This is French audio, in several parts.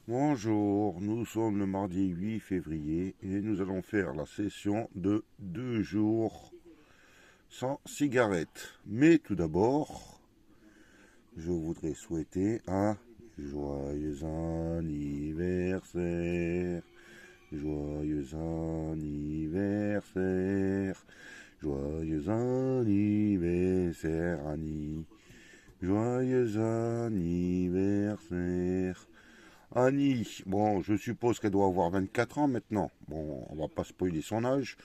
Bonjour, nous sommes le mardi 8 février et nous allons faire la session de 2 jours sans cigarette. Mais tout d'abord, je voudrais souhaiter un joyeux anniversaire, joyeux anniversaire, joyeux anniversaire Annie, joyeux anniversaire. Annie, bon, je suppose qu'elle doit avoir 24 ans maintenant. Bon, on va pas spoiler son âge.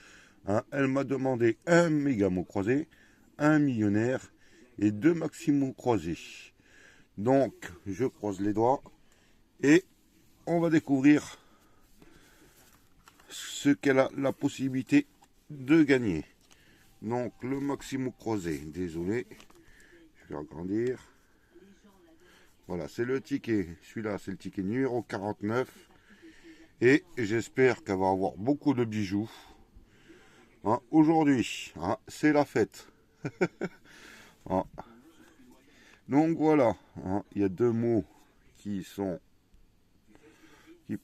Hein. Elle m'a demandé un méga mot croisé, un millionnaire et deux maximaux croisés. Donc, je croise les doigts et on va découvrir ce qu'elle a la possibilité de gagner. Donc, le maximum croisé, désolé, je vais agrandir. Voilà, c'est le ticket. Celui-là, c'est le ticket numéro 49. Et j'espère qu'elle va avoir beaucoup de bijoux. Hein, aujourd'hui, hein, c'est la fête. Hein. Donc voilà, hein, il y a deux mots qui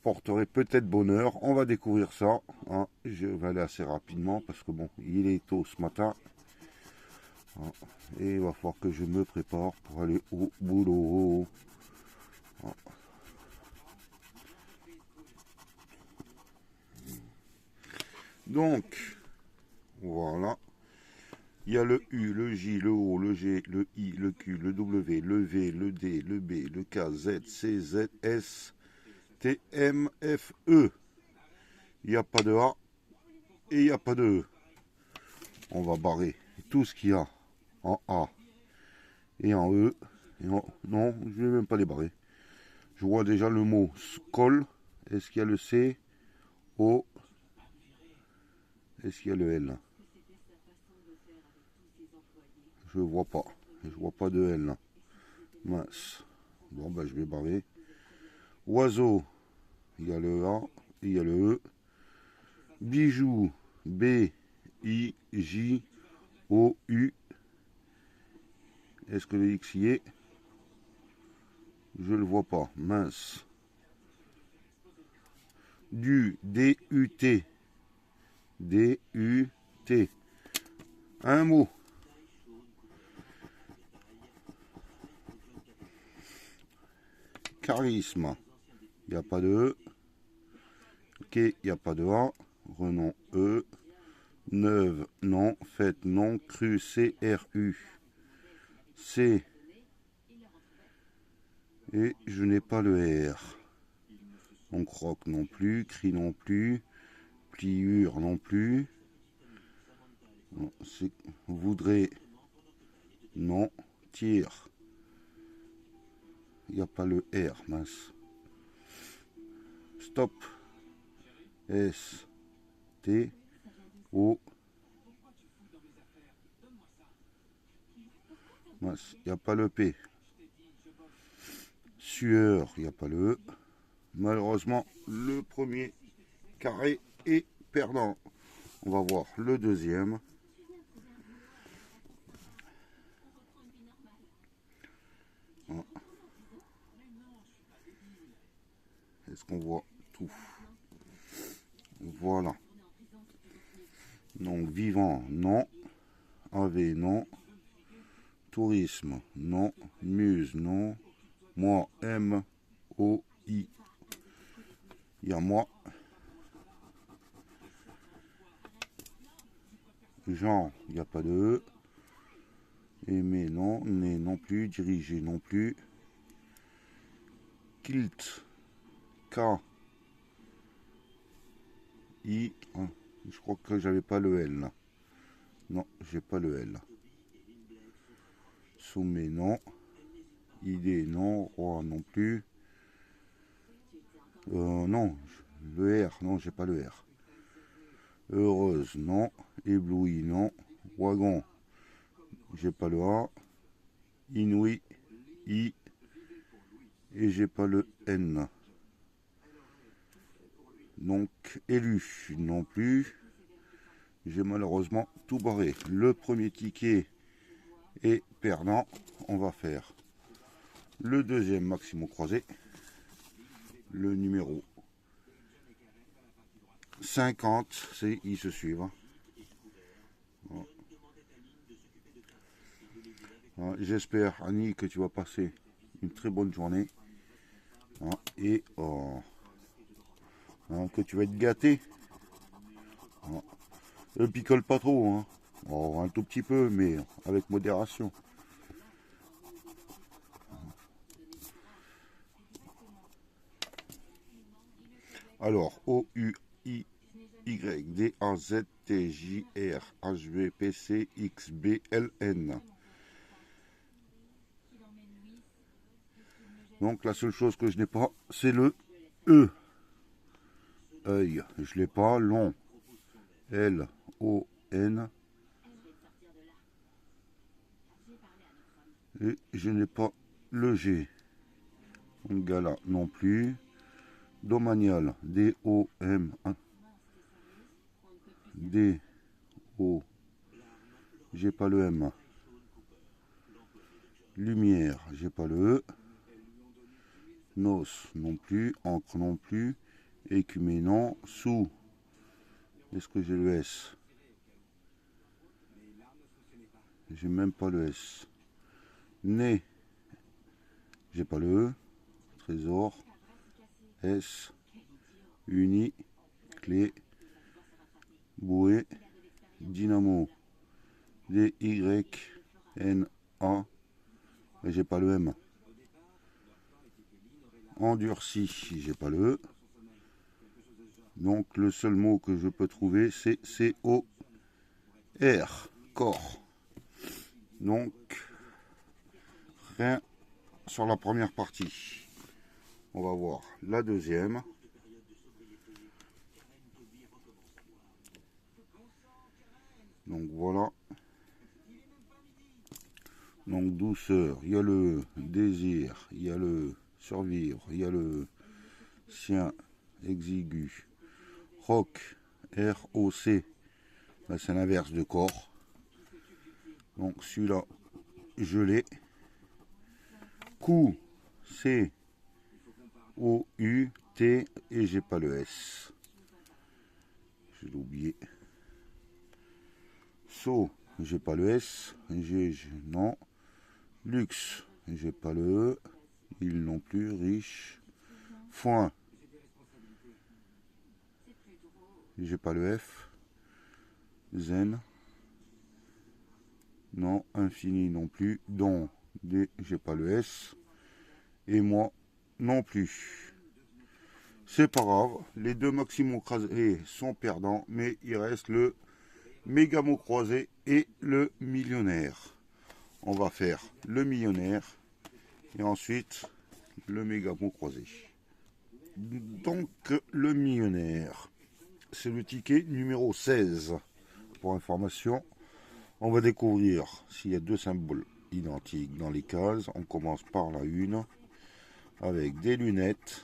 porteraient peut-être bonheur. On va découvrir ça. Hein. Je vais aller assez rapidement parce que bon, il est tôt ce matin. Hein, et il va falloir que je me prépare pour aller au boulot. Hein. Donc, voilà. Il y a le U, le J, le O, le G, le I, le Q, le W, le V, le D, le B, le K, Z, C, Z, S, T, M, F, E. Il n'y a pas de A et il n'y a pas de E. On va barrer tout ce qu'il y a en A et en E. Non, je ne vais même pas les barrer. Je vois déjà le mot col. Est-ce qu'il y a le C, O, est-ce qu'il y a le L? Je vois pas. Je vois pas de L. Mince. Bon, ben je vais barrer. Oiseau, il y a le A, il y a le E. Bijoux, B, I, J, O, U. Est-ce que le X y est? Je le vois pas. Mince. Du, D, U, T. D, U, T. Un mot. Charisme. Il n'y a pas de E. Ok, il n'y a pas de A. Renom E. Neuve, non. Fête, non. Cru, C, R, U. C. Et je n'ai pas le R. On croque non plus. Cri non plus. Pliure non plus. Non, voudrait, non. Tire. Il n'y a pas le R, mince. Stop. S. T. O. Mince. Il n'y a pas le P. Sueur. Il n'y a pas le E. Malheureusement, le premier carré est perdant. On va voir le deuxième. Est-ce qu'on voit tout? Voilà. Donc vivant, non. AV, non. Tourisme, non. Muse, non. Moi, M, O, I. Il y a moi. Genre, il n'y a pas de E. Aimer, non. Né, non plus. Diriger, non plus. Kilt, K, I. Je crois que j'avais pas le L là. Non, j'ai pas le L. Sommet, non. Idée, non. Roi, non plus. Non, le R, non, j'ai pas le R. Heureuse, non. Ébloui, non. Wagon, j'ai pas le A. Inouï, I. Et j'ai pas le N. Donc, élu, non plus. J'ai malheureusement tout barré. Le premier ticket est perdant. On va faire le deuxième maximum croisé. le numéro 50, ils se suivent. Voilà. Voilà. J'espère, Annie, que tu vas passer une très bonne journée. Voilà. Et que tu vas être gâté. Voilà. Ne picole pas trop, hein. Oh, un tout petit peu, mais avec modération. Alors, OUYDAZTJRHVPCXBLN. Donc la seule chose que je n'ai pas, c'est le E. Œil, je l'ai pas. Long, LON. Et je n'ai pas le G. Gala non plus. Domanial, DOM. DO. J'ai pas le M. Lumière, j'ai pas le E. Nos non plus. Encre non plus. Écumé non. Sous. Est-ce que j'ai le S? J'ai même pas le S. Nez. J'ai pas le E. Trésor. S. Uni. Clé. Bouée. Dynamo. DYNA. Et j'ai pas le M. Endurci, j'ai pas le E. Donc le seul mot que je peux trouver, c'est COR. Corps. Donc rien sur la première partie. On va voir la deuxième. Donc voilà. Donc douceur, il y a le désir, il y a le survivre, il y a le sien exigu. Roc, ROC, c'est l'inverse de corps. Donc celui-là, je l'ai. Coup, COUT, et j'ai pas le S. Je l'ai oublié. Saut, j'ai pas le S. Non. Luxe, j'ai pas le E. Il non plus. Riche. Foin, j'ai pas le F. Zen, non. Infini non plus. Don, j'ai pas le S. Et moi non plus. C'est pas grave, les deux maximaux croisés sont perdants, mais il reste le méga mot croisé et le millionnaire. On va faire le millionnaire et ensuite le méga mot croisé. Donc le millionnaire, c'est le ticket numéro 16. Pour information, on va découvrir s'il y a deux symboles identiques dans les cases. On commence par la une avec des lunettes,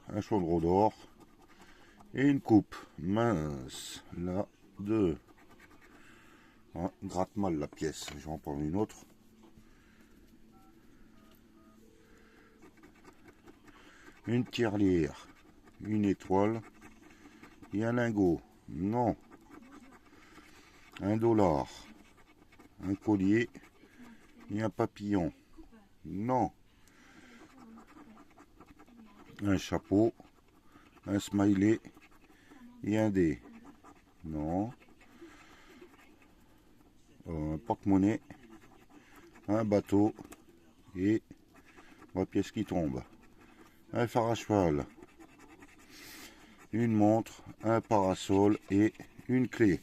un chaudron d'or et une coupe mince. Là, 2. Gratte mal la pièce, je vais en prendre une autre. Une tirelire, une étoile et un lingot. Non. $1, un collier et un papillon. Non. Un chapeau, un smiley et un dé. Non. Un porte-monnaie, un bateau et la pièce qui tombe. Un phare à cheval, une montre, un parasol et une clé.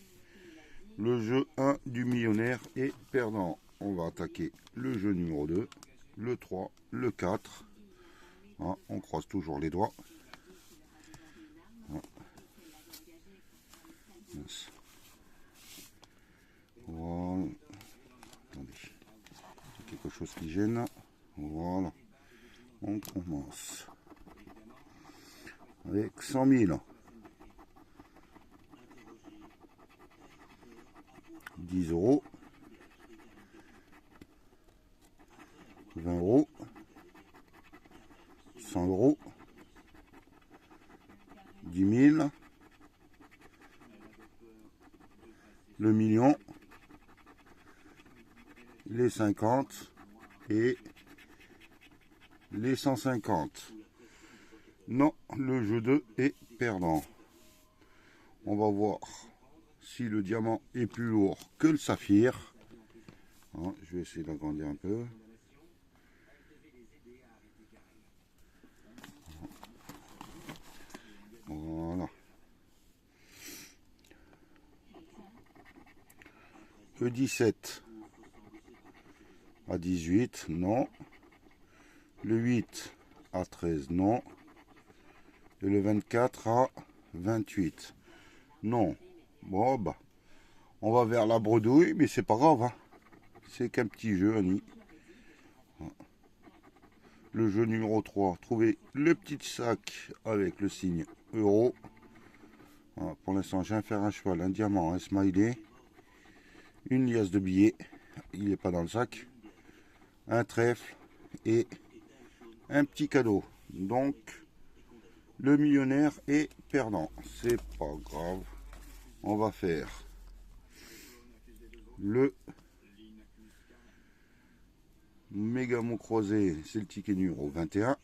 Le jeu 1 du millionnaire est perdant. On va attaquer le jeu numéro 2, le 3, le 4. On croise toujours les doigts. Voilà. Attendez. C'est quelque chose qui gêne. Voilà. On commence avec 100 000. 10 euros. 20 euros. 100 euros, 10 000, le million, les 50 et les 150. Non, le jeu 2 est perdant. On va voir si le diamant est plus lourd que le saphir. Hein, je vais essayer d'agrandir un peu. Voilà. Le 17 à 18, non. Le 8 à 13, non. Et le 24 à 28, non. Bon, bah, on va vers la bredouille, mais c'est pas grave. Hein. C'est qu'un petit jeu, Annie. Le jeu numéro 3, trouver le petit sac avec le signe euro. Voilà, pour l'instant, j'ai un fer à cheval, un diamant, un smiley, une liasse de billets, il n'est pas dans le sac, un trèfle et un petit cadeau. Donc, le millionnaire est perdant. C'est pas grave. On va faire le méga mot croisé, c'est le ticket numéro 21.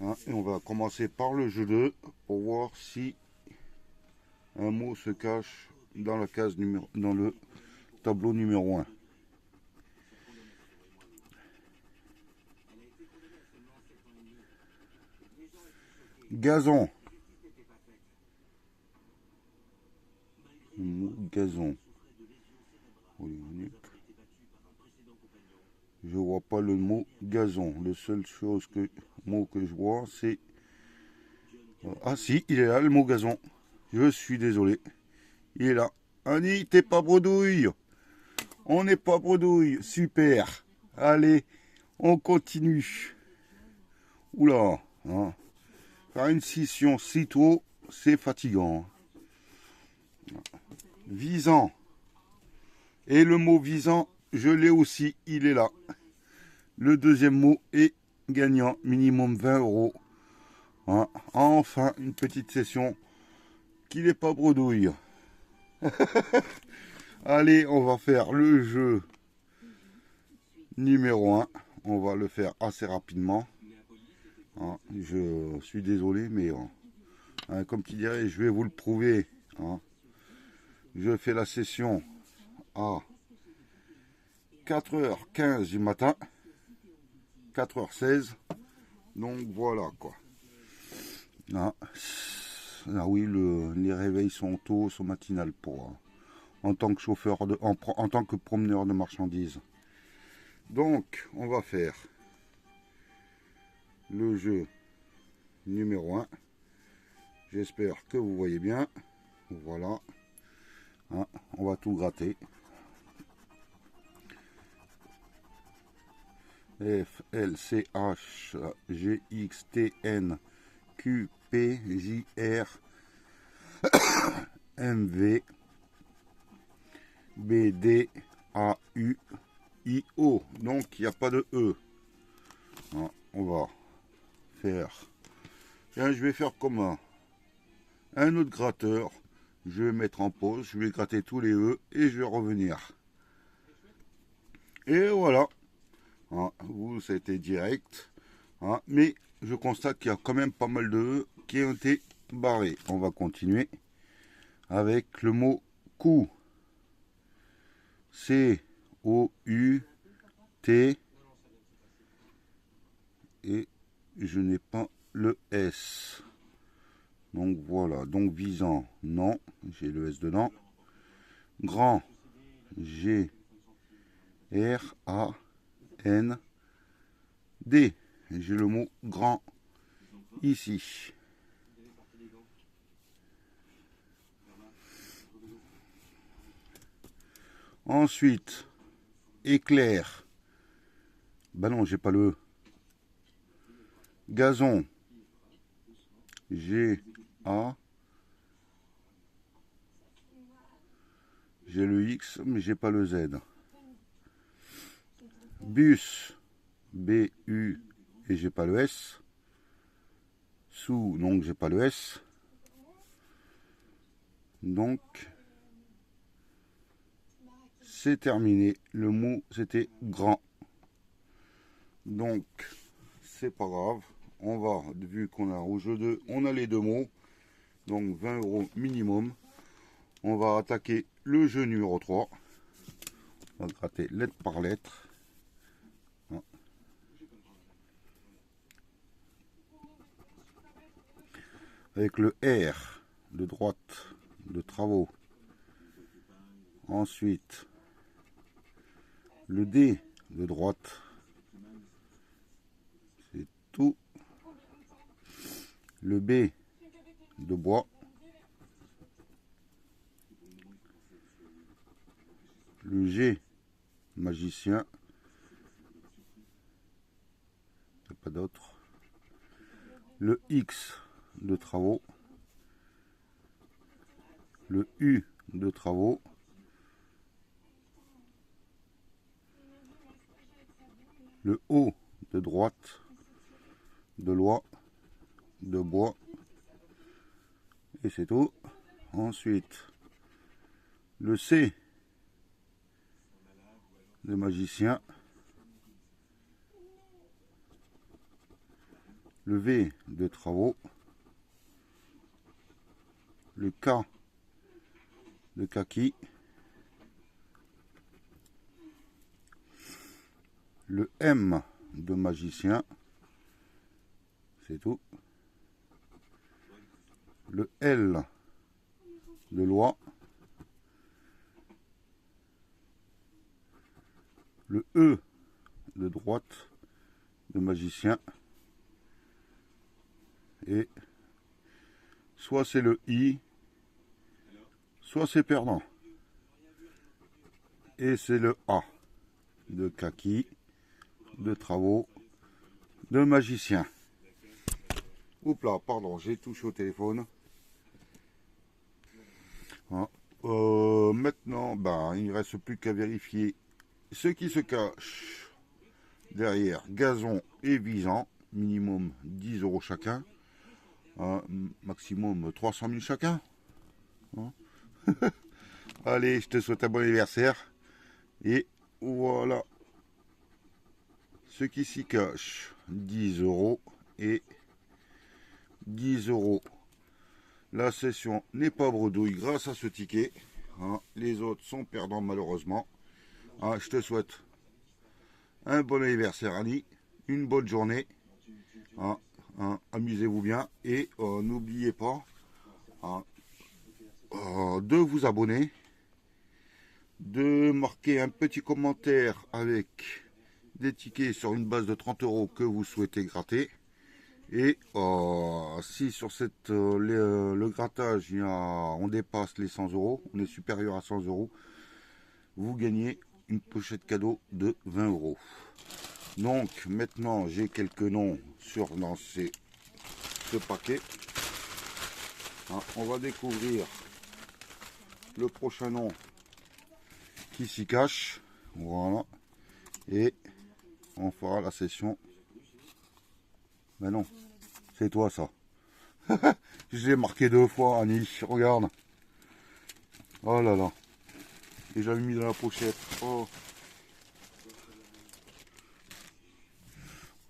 Hein, et on va commencer par le jeu 2 pour voir si un mot se cache dans la case numéro, dans le tableau numéro 1. Gazon. Le mot gazon. Je vois pas le mot gazon. La seule chose mot que je vois, c'est... Ah si, il est là, le mot gazon. Je suis désolé. Il est là. Annie, t'es pas bredouille. On n'est pas bredouille. Super. Allez, on continue. Oula. Hein. Faire une scission si tôt, c'est fatigant. Visant. Et le mot visant, je l'ai aussi. Il est là. Le deuxième mot est gagnant. Minimum 20 euros. Hein. Enfin, une petite session qui n'est pas bredouille. Allez, on va faire le jeu numéro 1. On va le faire assez rapidement. Hein, je suis désolé, mais hein, comme tu dirais, je vais vous le prouver. Hein. Je fais la session à 4h15 du matin. 4h16. Donc voilà quoi. Ah, ah oui, les réveils sont tôt, sont matinales pour... en tant que chauffeur, en tant que promeneur de marchandises. Donc, on va faire le jeu numéro 1. J'espère que vous voyez bien. Voilà. Hein, on va tout gratter. F, L, C, H, G, X, T, N, Q, P, J, R, M, V, B, D, A, U, I, O. Donc, il n'y a pas de E. Hein, on va faire... Tiens, je vais faire comme un autre gratteur. Je vais mettre en pause, je vais gratter tous les E et je vais revenir. Et voilà. Hein, vous, ça a été direct. Hein, mais je constate qu'il y a quand même pas mal de E qui ont été barrés. On va continuer avec le mot coup. C-O-U-T. Et je n'ai pas le S. Donc voilà. Donc visant, non. J'ai le S dedans. Grand. G. R. A. N. D. J'ai le mot grand ici. Ensuite, éclair. Ben non, j'ai pas le E. Gazon. G. A. J'ai le X, mais j'ai pas le Z. Bus. B-U-S. et j'ai pas le S. Sous, donc j'ai pas le S. Donc c'est terminé. Le mot c'était grand. Donc c'est pas grave. On va, vu qu'on a au jeu 2, on a les deux mots. Donc 20 € minimum. On va attaquer le jeu numéro 3. On va gratter lettre par lettre. Avec le R de droite de travaux. Ensuite, le D de droite. C'est tout. Le B de bois. Le G, magicien. Il n'y a pas d'autre. Le X de travaux. Le U de travaux. Le O de droite. De loi. De bois. Et c'est tout. Ensuite, le C de magicien. Le V de travaux. Le K de kaki. Le M de magicien. C'est tout. Le L de loi. Le E de droite de magicien. Et soit c'est le I, soit c'est perdant. Et c'est le A de kaki, de travaux, de magicien. Oups là, pardon, j'ai touché au téléphone. Hein. Maintenant, il ne reste plus qu'à vérifier ce qui se cache derrière gazon et visant. Minimum 10 € chacun. Maximum 300 000 chacun. Hein. Allez, je te souhaite un bon anniversaire. Et voilà ce qui s'y cache. 10 € et 10 €. La session n'est pas bredouille grâce à ce ticket. Hein. Les autres sont perdants malheureusement. Hein, je te souhaite un bon anniversaire Annie, une bonne journée. Hein, amusez-vous bien et n'oubliez pas de vous abonner, de marquer un petit commentaire avec des tickets sur une base de 30 € que vous souhaitez gratter. Et si sur le grattage on dépasse les 100 €, on est supérieur à 100 €, vous gagnez une pochette cadeau de 20 €. Donc maintenant j'ai quelques noms dans ce paquet. On va découvrir le prochain nom qui s'y cache. Voilà. Et on fera la session. Mais non, c'est toi ça. Je l'ai marqué 2 fois, Annie, regarde. Oh là là. Et j'avais mis dans la pochette. Oh.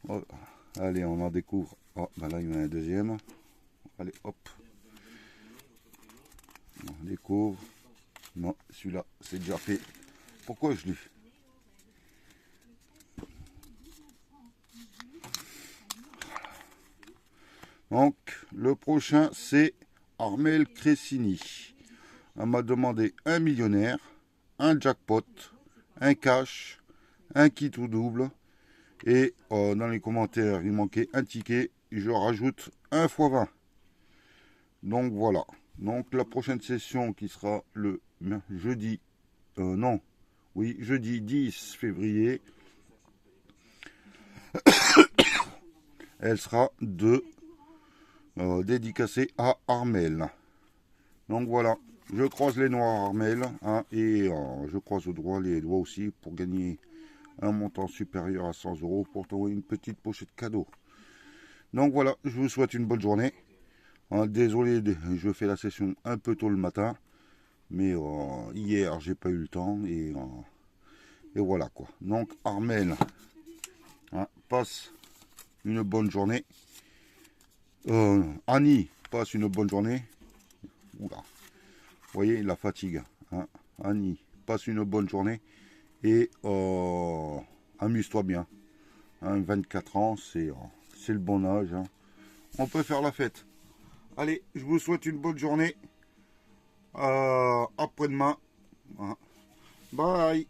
Oh. Allez, on en découvre. Oh, là, il y en a un deuxième. Allez, hop. On découvre. Non, celui-là, c'est déjà fait. Pourquoi je l'ai fait? Donc, le prochain, c'est Armel Cressini. Elle m'a demandé un millionnaire, un jackpot, un cash, un kit ou double. Et dans les commentaires, il manquait un ticket. Je rajoute 1 x 20. Donc voilà. Donc la prochaine session qui sera le jeudi, jeudi 10 février, elle sera dédicacée à Armel. Donc voilà, je croise les doigts à Armel, et je croise les doigts aussi pour gagner un montant supérieur à 100 € pour t'envoyer une petite pochette cadeau. Donc voilà, je vous souhaite une bonne journée. Désolé, je fais la session un peu tôt le matin, mais hier j'ai pas eu le temps et voilà quoi. Donc Armel, passe une bonne journée. Annie, passe une bonne journée. Oula. Vous voyez la fatigue. Annie, passe une bonne journée et amuse-toi bien. 24 ans, c'est le bon âge. On peut faire la fête. Allez, je vous souhaite une bonne journée. Après-demain. Bye.